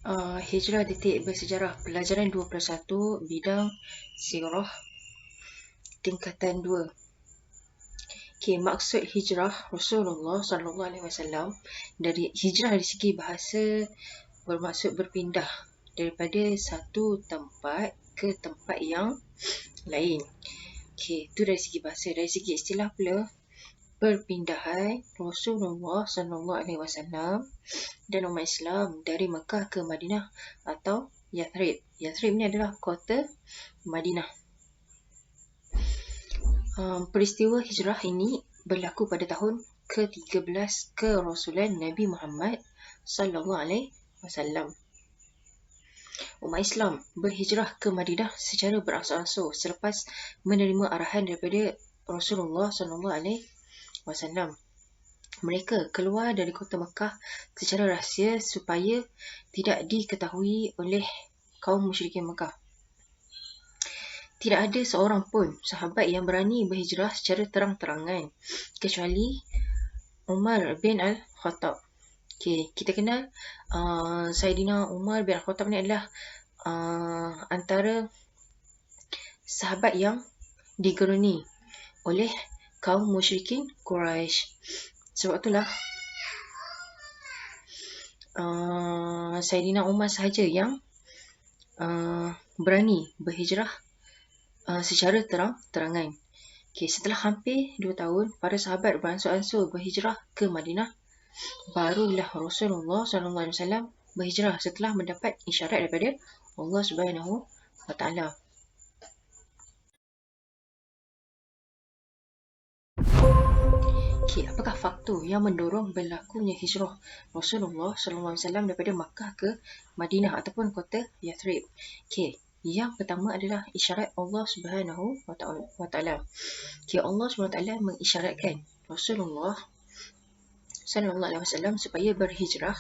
Hijrah Detik Bersejarah Pelajaran 21 Bidang Sirah Tingkatan 2. Maksud hijrah Rasulullah SAW dari hijrah dari segi bahasa bermaksud berpindah daripada satu tempat ke tempat yang lain. Itu dari segi bahasa. Dari segi istilah pula, perpindahan Rasulullah SAW dan umat Islam dari Mekah ke Madinah atau Yathrib. Yathrib ni adalah kota Madinah. Peristiwa hijrah ini berlaku pada tahun ke-13 kerasulan Nabi Muhammad sallallahu alaihi wasallam. Umat Islam berhijrah ke Madinah secara beransur-ansur selepas menerima arahan daripada Rasulullah sallallahu alaihi wasallam. Mereka keluar dari kota Mekah secara rahsia supaya tidak diketahui oleh kaum musyrikin Mekah. Tidak ada seorang pun sahabat yang berani berhijrah secara terang-terangan kecuali Umar bin Al-Khattab. Kita kenal Saidina Umar bin Al-Khattab ni adalah antara sahabat yang digeruni oleh kaum musyrikin Quraisy. Sebab itulah Saidina Umar sahaja yang berani berhijrah secara terang-terangan. Setelah hampir 2 tahun, para sahabat beransur-ansur berhijrah ke Madinah. Barulah Rasulullah SAW berhijrah setelah mendapat isyarat daripada Allah Subhanahu Wa Taala. Apakah faktor yang mendorong berlakunya hijrah Rasulullah SAW daripada Makkah ke Madinah ataupun kota Yathrib? Yang pertama adalah isyarat Allah Subhanahu Wa Taala. Allah Subhanahu Wa Taala mengisyaratkan Rasulullah sallallahu alaihi wasallam supaya berhijrah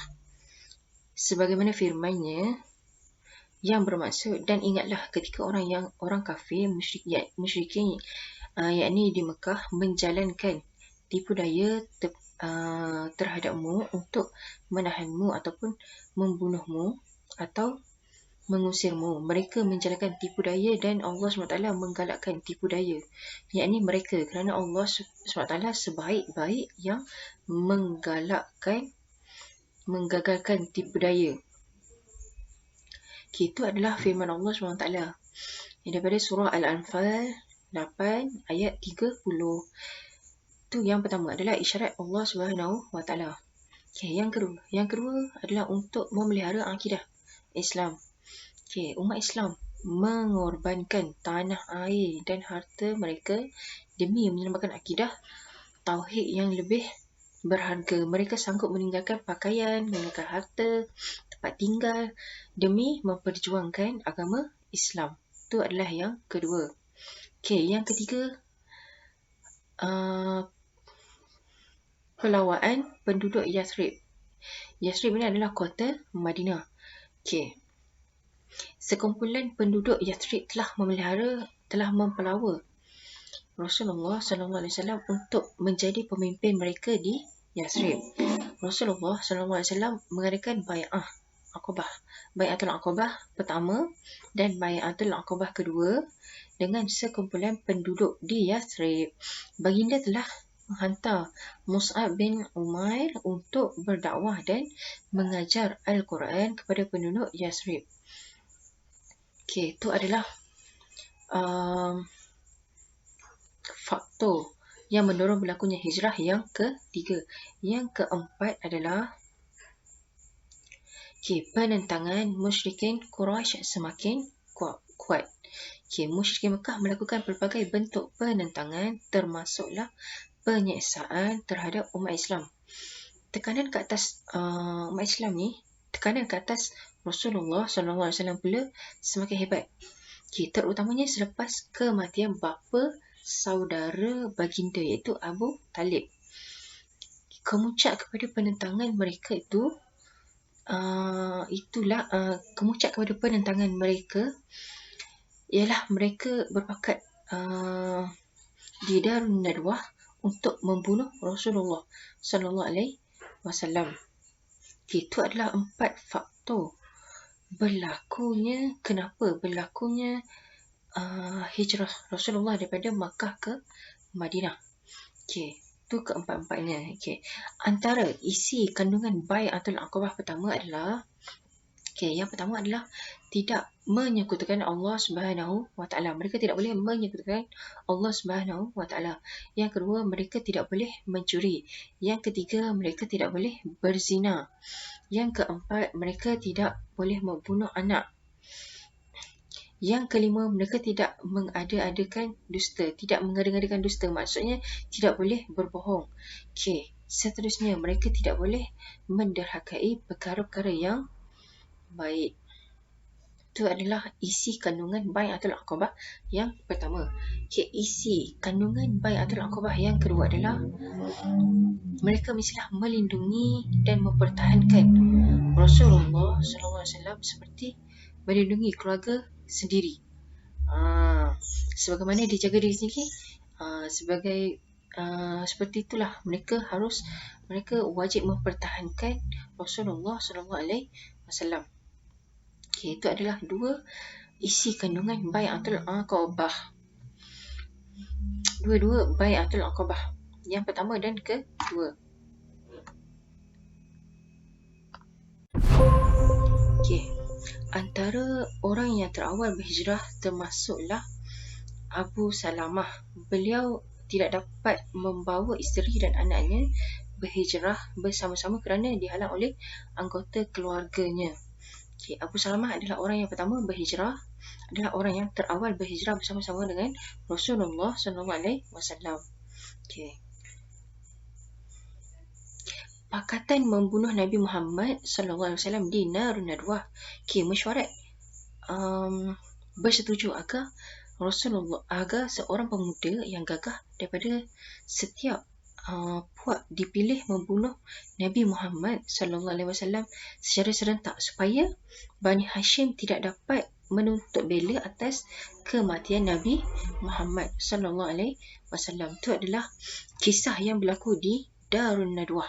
sebagaimana firman-Nya yang bermaksud, dan ingatlah ketika orang kafir musyrikin yakni di Mekah menjalankan tipu daya terhadapmu untuk menahanmu ataupun membunuhmu atau mengusirmu. Mereka menjalankan tipu daya dan Allah SWT menggalakkan tipu daya, yakni mereka, kerana Allah SWT sebaik-baik yang menggagalkan tipu daya. Itu adalah firman Allah SWT daripada surah Al-Anfal 8 ayat 30. Itu yang pertama adalah isyarat Allah Subhanahu Wa Taala. Yang kedua adalah untuk memelihara akidah Islam. Umat Islam mengorbankan tanah, air dan harta mereka demi menyelamatkan akidah tauhid yang lebih berharga. Mereka sanggup meninggalkan pakaian, meninggalkan harta, tempat tinggal demi memperjuangkan agama Islam. Itu adalah yang kedua. Yang ketiga, pelawaan penduduk Yathrib. Yathrib ini adalah kota Madinah. Sekumpulan penduduk Yathrib telah mempelawa Rasulullah SAW untuk menjadi pemimpin mereka di Yathrib. Rasulullah SAW mengadakan Bai'atul Aqabah pertama dan Bai'atul Aqabah kedua dengan sekumpulan penduduk di Yathrib. Baginda telah menghantar Mus'ab bin Umair untuk berdakwah dan mengajar Al-Quran kepada penduduk Yathrib. Itu adalah faktor yang mendorong berlakunya hijrah yang ketiga. Yang keempat adalah penentangan musyrikin Quraisy semakin kuat. Musyrikin Mekah melakukan pelbagai bentuk penentangan, termasuklah penyiksaan terhadap umat Islam. Tekanan ke atas umat Islam ni, tekanan ke atas Rasulullah SAW pula semakin hebat. Terutamanya selepas kematian bapa saudara baginda, iaitu Abu Talib. Kemuncak kepada penentangan mereka kemuncak kepada penentangan mereka ialah mereka berpakat di Darun Nadwah untuk membunuh Rasulullah sallallahu alaihi wasallam. Itu adalah 4 faktor kenapa berlakunya hijrah Rasulullah daripada Makkah ke Madinah. Okey, tu keempat-empatnya. Okey, antara isi kandungan Bai'atul Aqabah pertama adalah, yang pertama adalah tidak menyekutukan Allah Subhanahu wa taala. Mereka tidak boleh menyekutukan Allah Subhanahu wa taala. Yang kedua, mereka tidak boleh mencuri. Yang ketiga, mereka tidak boleh berzina. Yang keempat, mereka tidak boleh membunuh anak. Yang kelima, mereka tidak mengada-adakan dusta, tidak mengada-adakan dusta, maksudnya tidak boleh berbohong. Okey, seterusnya, mereka tidak boleh menderhakai perkara-perkara yang baik. Itu adalah isi kandungan Bai'atul Aqabah yang pertama. Okey, isi kandungan Bai'atul Aqabah yang kedua adalah mereka mestilah melindungi dan mempertahankan Rasulullah SAW seperti melindungi keluarga sendiri. Sebagaimana dia jaga diri sendiri, seperti itulah mereka wajib mempertahankan Rasulullah SAW. Okey, itu adalah dua isi kandungan Bai'atul Aqabah. Dua-dua Bai'atul Aqabah, yang pertama dan kedua. Okey, antara orang yang terawal berhijrah termasuklah Abu Salamah. Beliau tidak dapat membawa isteri dan anaknya berhijrah bersama-sama kerana dihalang oleh anggota keluarganya. Okay, Abu Salamah adalah orang yang pertama berhijrah, adalah orang yang terawal berhijrah bersama-sama dengan Rasulullah SAW. Okay. Pakatan membunuh Nabi Muhammad SAW di Narun Nadwah. Okay, mesyuarat bersetuju agar seorang pemuda yang gagah daripada setiap puak dipilih membunuh Nabi Muhammad SAW secara serentak supaya Bani Hashim tidak dapat menuntut bela atas kematian Nabi Muhammad SAW. Itu adalah kisah yang berlaku di Darun Nadwah.